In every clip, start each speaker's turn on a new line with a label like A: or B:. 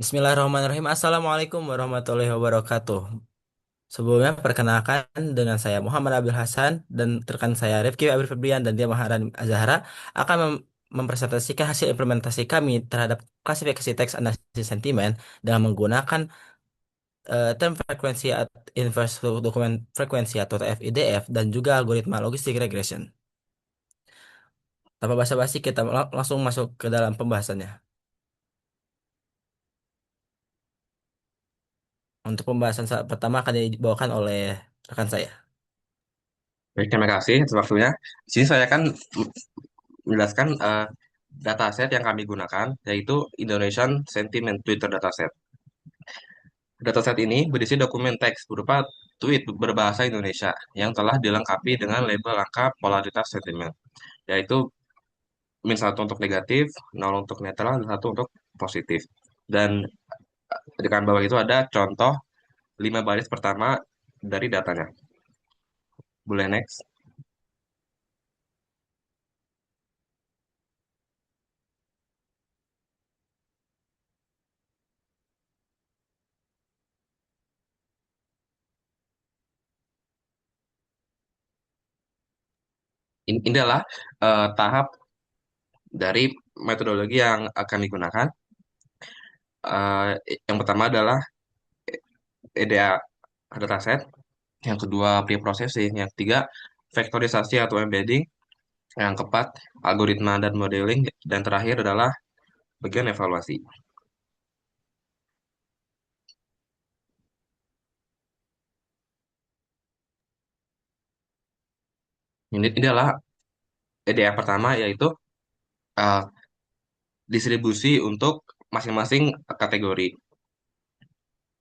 A: Bismillahirrahmanirrahim. Assalamualaikum warahmatullahi wabarakatuh. Sebelumnya perkenalkan dengan saya Muhammad Abil Hasan dan rekan saya Rifki Abil Febrian dan dia Maharani Azahara akan mempresentasikan hasil implementasi kami terhadap klasifikasi teks analisis sentimen dengan menggunakan term frekuensi inverse dokumen frekuensi atau TF-IDF dan juga algoritma logistik regression. Tanpa basa-basi kita langsung masuk ke dalam pembahasannya. Untuk pembahasan pertama akan dibawakan oleh rekan saya.
B: Baik, terima kasih atas waktunya. Di sini saya akan menjelaskan dataset yang kami gunakan, yaitu Indonesian Sentiment Twitter Dataset. Dataset ini berisi dokumen teks berupa tweet berbahasa Indonesia yang telah dilengkapi dengan label angka polaritas sentimen, yaitu min satu untuk negatif, nol untuk netral, dan satu untuk positif. Dan di kanan bawah itu ada contoh 5 baris pertama dari datanya. Boleh next. Ini adalah tahap dari metodologi yang akan digunakan. Eh, yang pertama adalah EDA dataset, yang kedua pre-processing, yang ketiga vektorisasi atau embedding, yang keempat algoritma dan modeling, dan terakhir adalah bagian evaluasi. Ini adalah EDA pertama, yaitu eh, distribusi untuk masing-masing kategori.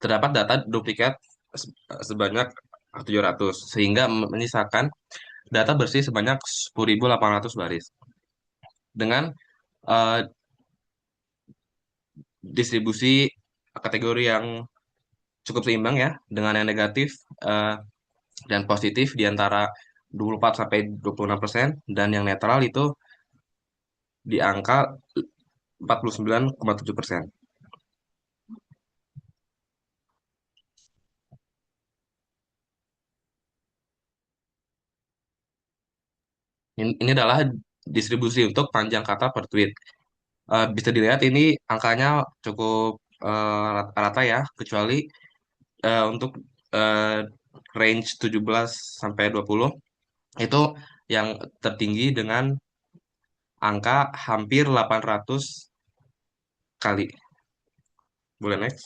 B: Terdapat data duplikat sebanyak 700, sehingga menyisakan data bersih sebanyak 10.800 baris. Dengan eh, distribusi kategori yang cukup seimbang ya, dengan yang negatif eh, dan positif di antara 24 sampai 26% dan yang netral itu di angka 49,7%. Ini adalah distribusi untuk panjang kata per tweet. Bisa dilihat ini angkanya cukup rata ya, kecuali untuk eh, range 17 sampai 20 itu yang tertinggi dengan angka hampir 800 kali. Boleh next.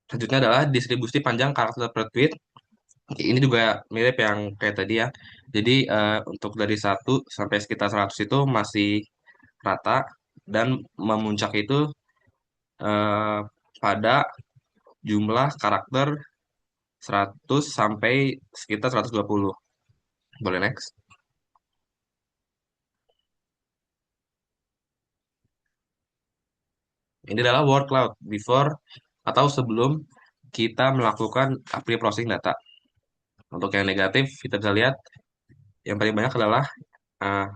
B: Selanjutnya adalah distribusi panjang karakter per tweet. Ini juga mirip yang kayak tadi ya. Jadi untuk dari 1 sampai sekitar 100 itu masih rata dan memuncak itu eh, pada jumlah karakter 100 sampai sekitar 120. Boleh next. Ini adalah word cloud before atau sebelum kita melakukan pre-processing data. Untuk yang negatif kita bisa lihat yang paling banyak adalah eh,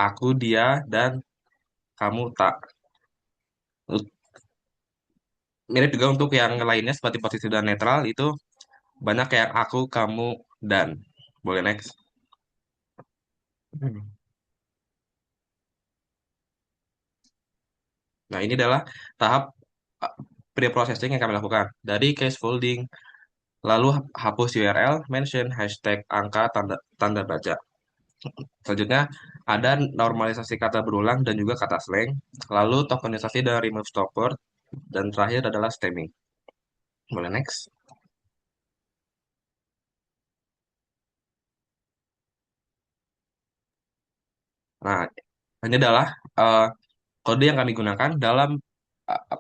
B: aku, dia, dan kamu tak. Mirip juga untuk yang lainnya seperti posisi dan netral itu banyak yang aku, kamu, dan. Boleh next. Hmm. Nah, ini adalah tahap uh, pre-processing yang kami lakukan. Dari case folding, lalu hapus URL, mention, hashtag, angka, tanda, tanda baca. Selanjutnya, ada normalisasi kata berulang dan juga kata slang, lalu tokenisasi dan remove stopword, dan terakhir adalah stemming. Boleh next. Nah, ini adalah uh, kode yang kami gunakan dalam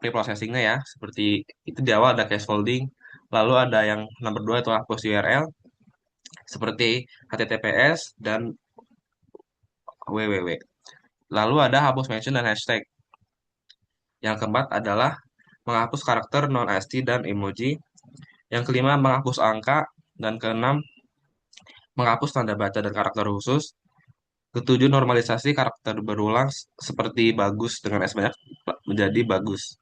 B: pre-processingnya ya. Seperti itu di awal ada case folding, lalu ada yang nomor 2 itu hapus URL, seperti HTTPS dan www. Lalu ada hapus mention dan hashtag. Yang keempat adalah menghapus karakter non-ASCII dan emoji. Yang kelima menghapus angka dan keenam menghapus tanda baca dan karakter khusus. Ketujuh, normalisasi karakter berulang seperti bagus dengan S banyak menjadi bagus.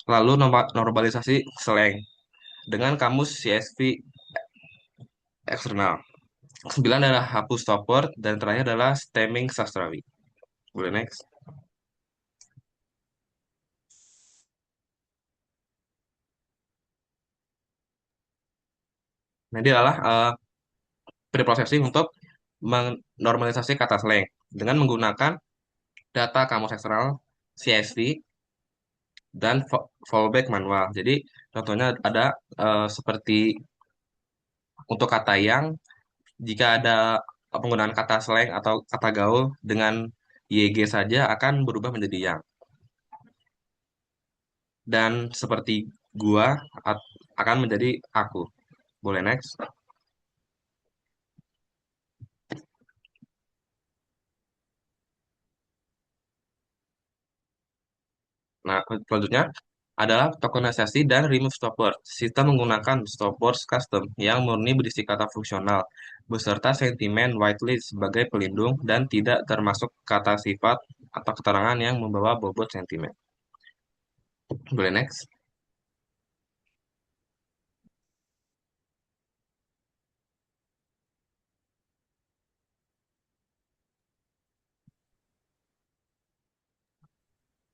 B: Lalu normalisasi slang dengan kamus CSV eksternal. Sembilan adalah hapus stop word dan terakhir adalah stemming sastrawi. Boleh next. Nah, ini adalah preprocessing untuk menormalisasi kata slang dengan menggunakan data kamus eksternal CSV dan fallback manual. Jadi contohnya ada seperti untuk kata yang, jika ada penggunaan kata slang atau kata gaul dengan YG saja akan berubah menjadi yang. Dan seperti gua akan menjadi aku. Boleh next. Nah, selanjutnya adalah tokenisasi dan remove stopword. Sistem menggunakan stopwords custom yang murni berisi kata fungsional beserta sentimen whitelist sebagai pelindung dan tidak termasuk kata sifat atau keterangan yang membawa bobot sentimen. Boleh next.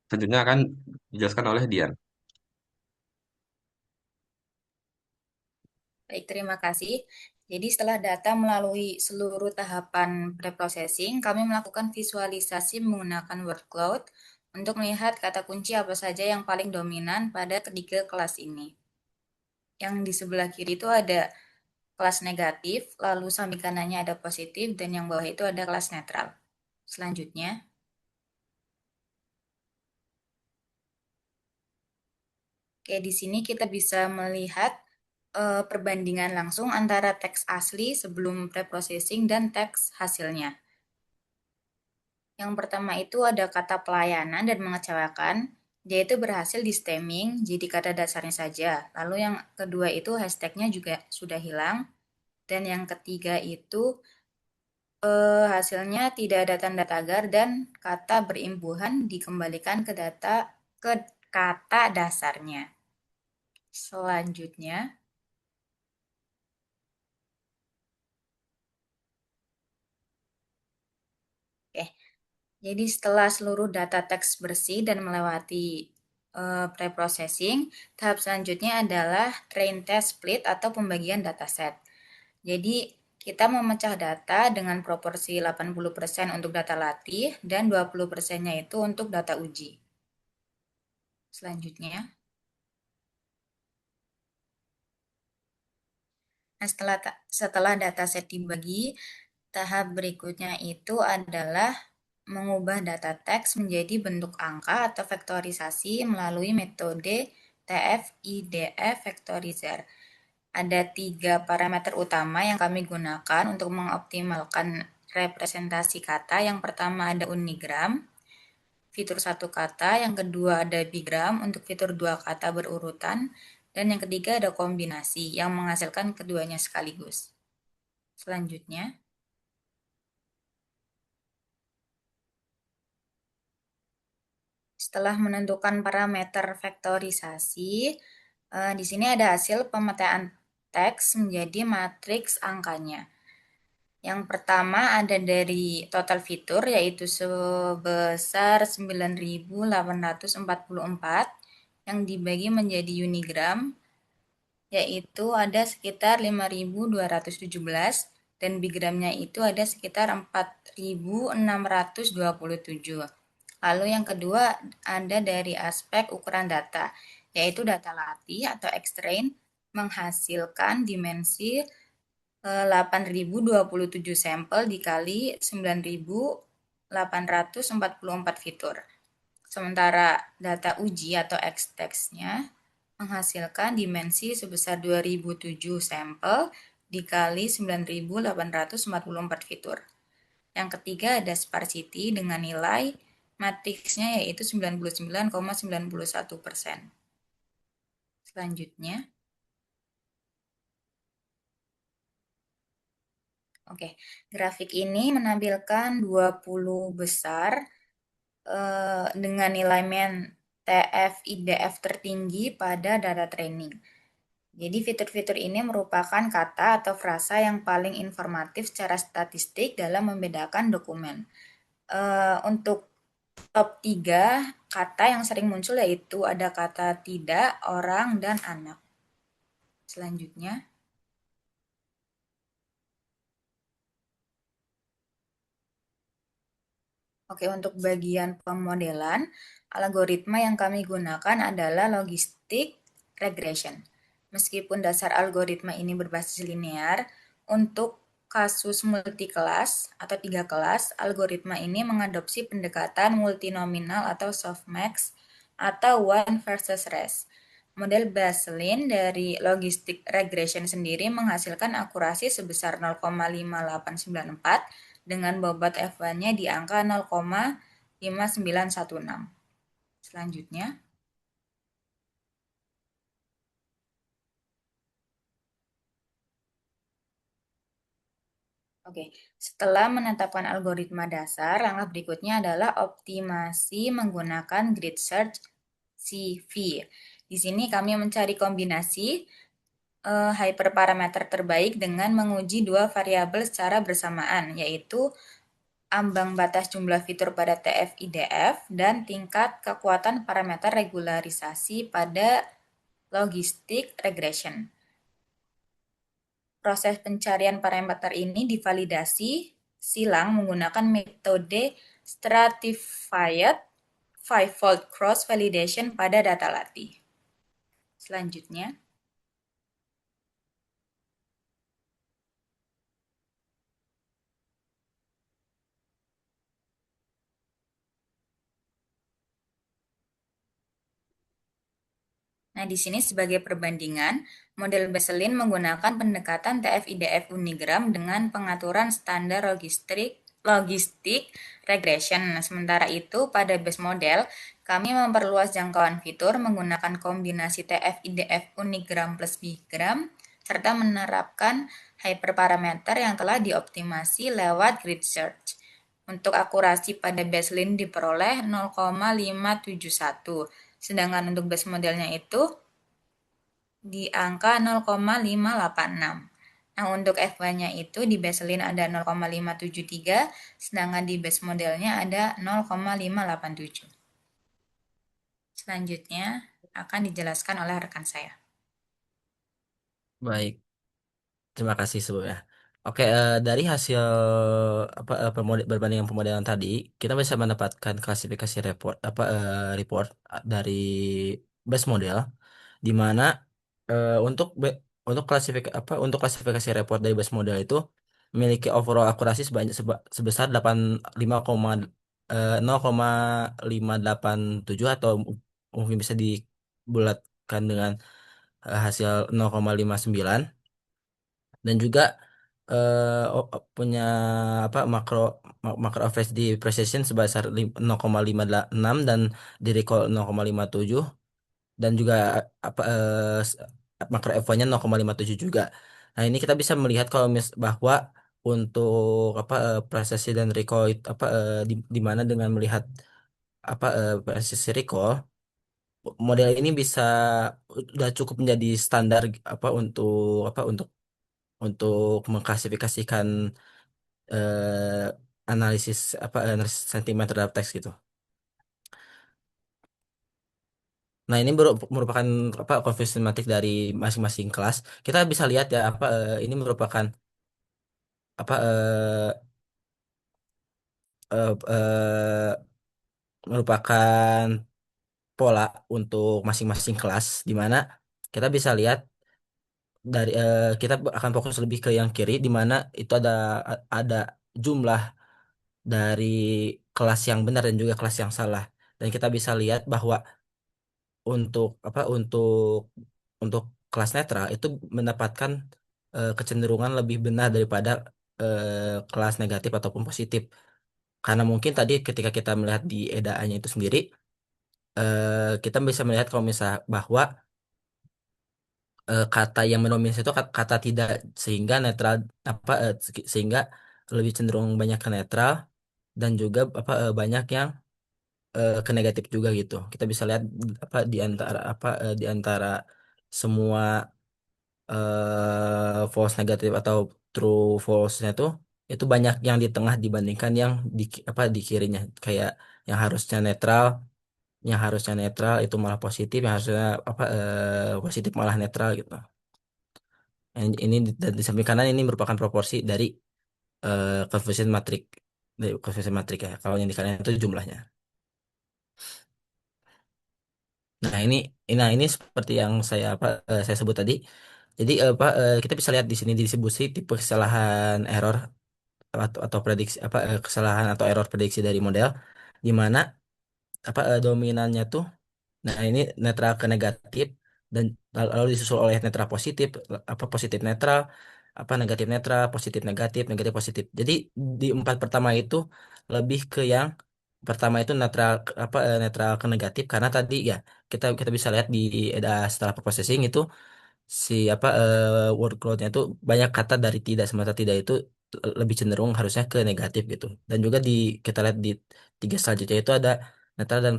B: Selanjutnya akan dijelaskan oleh Dian.
C: Baik, terima kasih. Jadi setelah data melalui seluruh tahapan preprocessing, kami melakukan visualisasi menggunakan word cloud untuk melihat kata kunci apa saja yang paling dominan pada ketiga kelas ini. Yang di sebelah kiri itu ada kelas negatif, lalu samping kanannya ada positif, dan yang bawah itu ada kelas netral. Selanjutnya, oke, di sini kita bisa melihat perbandingan langsung antara teks asli sebelum preprocessing dan teks hasilnya. Yang pertama itu ada kata pelayanan dan mengecewakan, dia itu berhasil di stemming, jadi kata dasarnya saja. Lalu yang kedua itu hashtagnya juga sudah hilang. Dan yang ketiga itu hasilnya tidak ada tanda tagar dan kata berimbuhan dikembalikan ke kata dasarnya. Selanjutnya, oke. Jadi setelah seluruh data teks bersih dan melewati preprocessing, tahap selanjutnya adalah train test split atau pembagian dataset. Jadi kita memecah data dengan proporsi 80% untuk data latih dan 20%-nya itu untuk data uji. Selanjutnya, nah setelah dataset dibagi, tahap berikutnya itu adalah mengubah data teks menjadi bentuk angka atau vektorisasi melalui metode TF-IDF vectorizer. Ada 3 parameter utama yang kami gunakan untuk mengoptimalkan representasi kata. Yang pertama ada unigram, fitur satu kata, yang kedua ada bigram untuk fitur dua kata berurutan, dan yang ketiga ada kombinasi yang menghasilkan keduanya sekaligus. Selanjutnya, setelah menentukan parameter vektorisasi, di sini ada hasil pemetaan teks menjadi matriks angkanya. Yang pertama ada dari total fitur yaitu sebesar 9.844 yang dibagi menjadi unigram yaitu ada sekitar 5.217 dan bigramnya itu ada sekitar 4.627. Lalu yang kedua ada dari aspek ukuran data yaitu data latih atau X-train menghasilkan dimensi 8.027 sampel dikali 9.844 fitur. Sementara data uji atau X-text-nya menghasilkan dimensi sebesar 2.007 sampel dikali 9.844 fitur. Yang ketiga ada sparsity dengan nilai matriksnya yaitu 99,91%. Selanjutnya, Oke, grafik ini menampilkan 20 besar dengan nilai min TF IDF tertinggi pada data training. Jadi fitur-fitur ini merupakan kata atau frasa yang paling informatif secara statistik dalam membedakan dokumen. Untuk top 3 kata yang sering muncul yaitu ada kata tidak, orang, dan anak. Selanjutnya, oke, untuk bagian pemodelan, algoritma yang kami gunakan adalah logistic regression. Meskipun dasar algoritma ini berbasis linear, untuk kasus multi-kelas atau 3 kelas, algoritma ini mengadopsi pendekatan multinominal atau softmax atau one versus rest. Model Baselin dari logistic regression sendiri menghasilkan akurasi sebesar 0,5894 dengan bobot F1-nya di angka 0,5916. Selanjutnya, oke, setelah menetapkan algoritma dasar, langkah berikutnya adalah optimasi menggunakan grid search CV. Di sini kami mencari kombinasi hyperparameter terbaik dengan menguji dua variabel secara bersamaan, yaitu ambang batas jumlah fitur pada TF-IDF dan tingkat kekuatan parameter regularisasi pada logistic regression. Proses pencarian parameter ini divalidasi silang menggunakan metode stratified fivefold cross validation pada data latih. Selanjutnya, nah, di sini sebagai perbandingan, model Baselin menggunakan pendekatan TF-IDF unigram dengan pengaturan standar logistik regression. Nah, sementara itu, pada base model, kami memperluas jangkauan fitur menggunakan kombinasi TF-IDF unigram plus bigram, serta menerapkan hyperparameter yang telah dioptimasi lewat grid search. Untuk akurasi pada baseline diperoleh 0,571, sedangkan untuk base modelnya itu di angka 0,586. Nah, untuk F1-nya itu di baseline ada 0,573, sedangkan di base modelnya ada 0,587. Selanjutnya akan dijelaskan oleh rekan saya.
A: Baik, terima kasih sebelumnya. Oke, dari hasil perbandingan pemodelan tadi, kita bisa mendapatkan klasifikasi report dari base model, di mana untuk klasifikasi report dari base model itu memiliki overall akurasi sebesar 0,587 atau mungkin bisa dibulatkan dengan hasil 0,59, dan juga punya makro average di precision sebesar 0,56 dan di recall 0,57, dan juga makro F1-nya 0,57 juga. Nah, ini kita bisa melihat kalau bahwa untuk presisi dan recall di mana dengan melihat presisi recall, model ini bisa udah cukup menjadi standar untuk mengklasifikasikan eh, analisis sentimen terhadap teks gitu. Nah, ini merupakan konflik semiotik dari masing-masing kelas. Kita bisa lihat ya ini merupakan apa eh, eh, merupakan pola untuk masing-masing kelas, di mana kita bisa lihat kita akan fokus lebih ke yang kiri, di mana itu ada jumlah dari kelas yang benar dan juga kelas yang salah. Dan kita bisa lihat bahwa untuk untuk kelas netral itu mendapatkan kecenderungan lebih benar daripada kelas negatif ataupun positif. Karena mungkin tadi ketika kita melihat di edaannya itu sendiri, kita bisa melihat kalau misal bahwa kata yang mendominasi itu kata tidak, sehingga netral sehingga lebih cenderung banyak ke netral, dan juga banyak yang ke negatif juga gitu. Kita bisa lihat di antara semua false negatif atau true false-nya tuh itu banyak yang di tengah dibandingkan yang di kirinya, kayak yang harusnya netral itu malah positif, yang harusnya positif malah netral gitu. Dan di samping kanan ini merupakan proporsi dari conversion matrix, ya. Kalau yang di kanan itu jumlahnya. Nah ini seperti yang saya sebut tadi. Jadi kita bisa lihat di sini distribusi tipe kesalahan error atau prediksi kesalahan atau error prediksi dari model, di mana dominannya tuh. Nah, ini netral ke negatif, dan lalu disusul oleh netral positif, positif netral, negatif netral, positif negatif, negatif positif. Jadi di empat pertama itu lebih ke yang pertama itu netral ke negatif, karena tadi ya kita kita bisa lihat di setelah processing itu workloadnya itu banyak kata dari tidak, semata tidak itu lebih cenderung harusnya ke negatif gitu. Dan juga kita lihat di tiga selanjutnya itu ada netral dan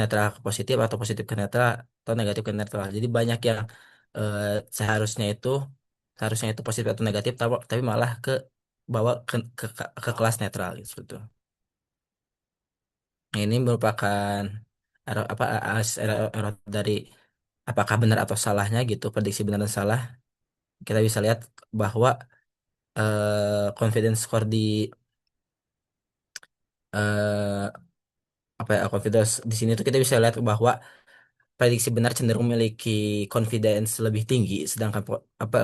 A: netral ke positif, atau positif ke netral, atau negatif ke netral. Jadi banyak yang eh, seharusnya itu seharusnya itu positif atau negatif, tapi malah bawa ke kelas netral gitu. Nah, ini merupakan error dari apakah benar atau salahnya gitu, prediksi benar dan salah. Kita bisa lihat bahwa confidence score di eh, confidence di sini tuh kita bisa lihat bahwa prediksi benar cenderung memiliki confidence lebih tinggi, sedangkan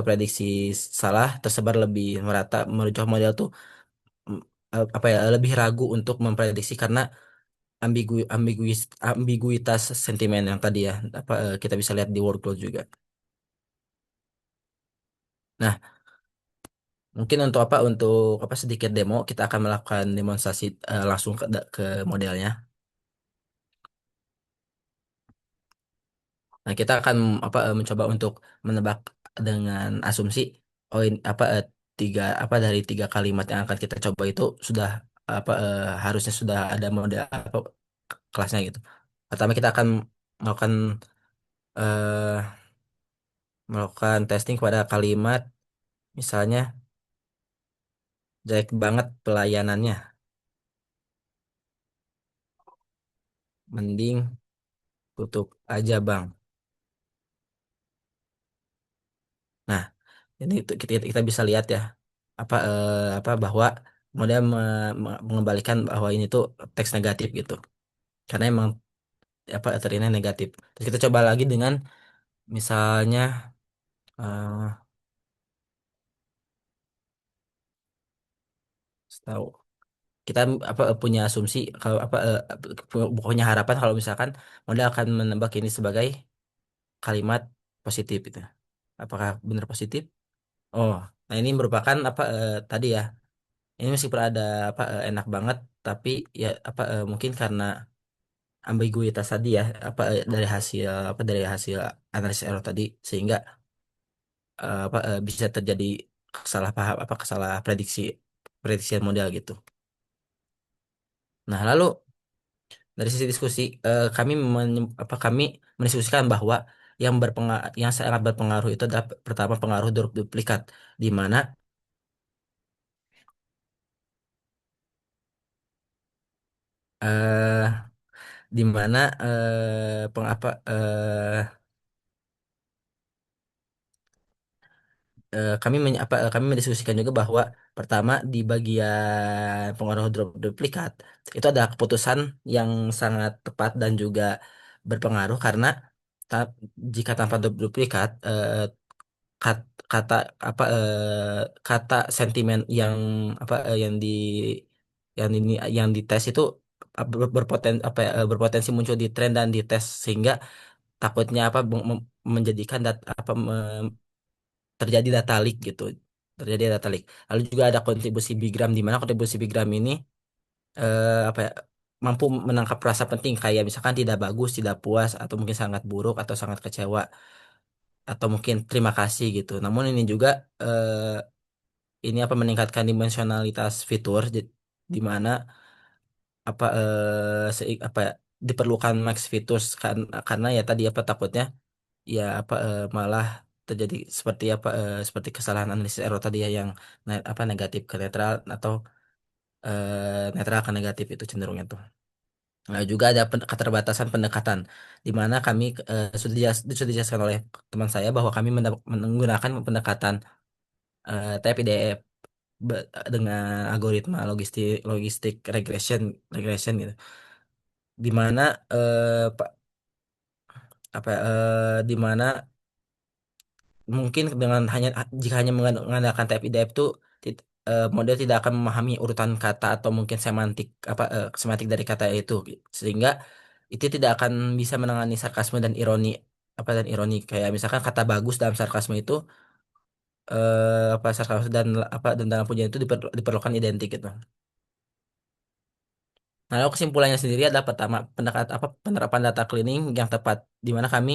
A: prediksi salah tersebar lebih merata. Menurut model tuh mm, lebih ragu untuk memprediksi karena ambiguitas sentimen yang tadi ya, kita bisa lihat di workload juga. Nah, mungkin untuk sedikit demo, kita akan melakukan demonstrasi langsung ke modelnya. Nah, kita akan mencoba untuk menebak dengan asumsi, oh ini dari tiga kalimat yang akan kita coba itu sudah harusnya sudah ada model kelasnya gitu. Pertama kita akan melakukan eh, melakukan testing pada kalimat, misalnya jelek banget pelayanannya, mending tutup aja bang. Nah, ini kita bisa lihat ya, bahwa model mengembalikan bahwa ini tuh teks negatif gitu, karena emang terinnya negatif. Terus kita coba lagi dengan misalnya eh tahu kita punya asumsi kalau pokoknya harapan kalau misalkan model akan menebak ini sebagai kalimat positif itu. Apakah benar positif? Oh, nah ini merupakan tadi ya. Ini meskipun ada enak banget, tapi ya mungkin karena ambiguitas tadi ya, dari hasil analisis error tadi, sehingga bisa terjadi salah paham, salah prediksi model gitu. Nah, lalu dari sisi diskusi, kami mendiskusikan bahwa yang sangat berpengaruh itu adalah pertama pengaruh duplikat, di mana eh di mana eh, peng, apa kami mendiskusikan juga bahwa pertama di bagian pengaruh duplikat itu ada keputusan yang sangat tepat dan juga berpengaruh, karena ta- jika tanpa duplikat, kata apa kata sentimen yang dites itu berpotensi muncul di tren dan di tes, sehingga takutnya menjadikan terjadi data leak gitu, terjadi data leak. Lalu juga ada kontribusi bigram, di mana kontribusi bigram ini mampu menangkap rasa penting, kayak misalkan tidak bagus, tidak puas, atau mungkin sangat buruk atau sangat kecewa. atau mungkin terima kasih gitu. Namun ini juga ini apa meningkatkan dimensionalitas fitur di mana apa apa ya, diperlukan max features karena ya tadi apa takutnya ya apa malah terjadi seperti apa seperti kesalahan analisis error tadi ya yang apa negatif ke netral atau netral ke negatif itu cenderungnya tuh. Nah, juga ada keterbatasan pendekatan di mana kami sudah dijelaskan oleh teman saya bahwa kami menggunakan pendekatan TPDF dengan algoritma logistik regression gitu. Di mana apa di mana mungkin dengan jika hanya mengandalkan type IDF itu model tidak akan memahami urutan kata atau mungkin semantik dari kata itu sehingga itu tidak akan bisa menangani sarkasme dan ironi dan ironi kayak misalkan kata bagus dalam sarkasme itu sarkasme dan dalam pujian itu diperlukan identik gitu. Nah, lalu kesimpulannya sendiri adalah pertama penerapan data cleaning yang tepat di mana kami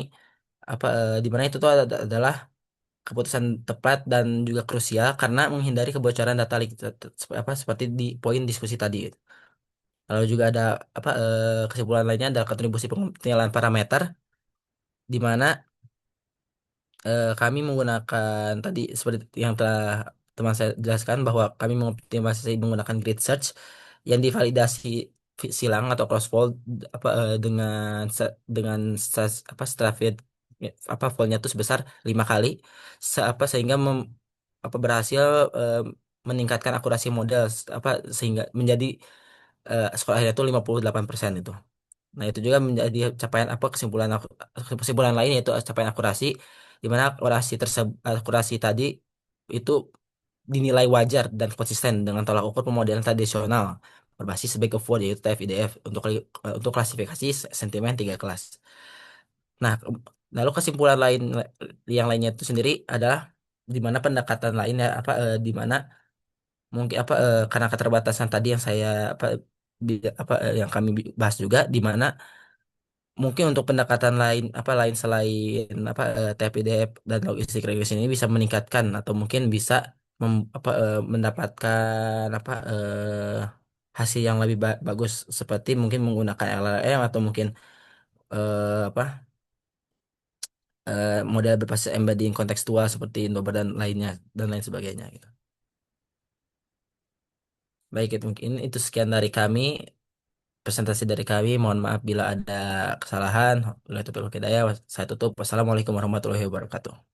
A: di mana itu tuh adalah keputusan tepat dan juga krusial karena menghindari kebocoran data seperti di poin diskusi tadi. Lalu juga ada kesimpulan lainnya adalah kontribusi penilaian parameter di mana kami menggunakan tadi seperti yang telah teman saya jelaskan bahwa kami mengoptimalisasi menggunakan grid search yang divalidasi silang atau crossfold dengan setelah foldnya itu sebesar 5 kali sehingga berhasil eh, meningkatkan akurasi model sehingga menjadi skor akhirnya itu 58% itu. Nah, itu juga menjadi capaian kesimpulan lain yaitu capaian akurasi di mana akurasi tadi itu dinilai wajar dan konsisten dengan tolak ukur pemodelan tradisional berbasis bag of word yaitu TF-IDF untuk klasifikasi sentimen 3 kelas. Nah, lalu kesimpulan lain yang lainnya itu sendiri adalah di mana pendekatan lainnya di mana mungkin karena keterbatasan tadi yang saya yang kami bahas juga di mana mungkin untuk pendekatan lain selain TPDF dan logistik regression ini bisa meningkatkan atau mungkin bisa mendapatkan hasil yang lebih bagus seperti mungkin menggunakan LLM atau mungkin eh, apa model berbasis embedding kontekstual seperti Indobar dan lainnya dan lain sebagainya gitu. Baik, itu mungkin itu sekian dari kami, presentasi dari kami. Mohon maaf bila ada kesalahan. Wabillahi taufiq wal hidayah. Saya tutup. Wassalamualaikum warahmatullahi wabarakatuh.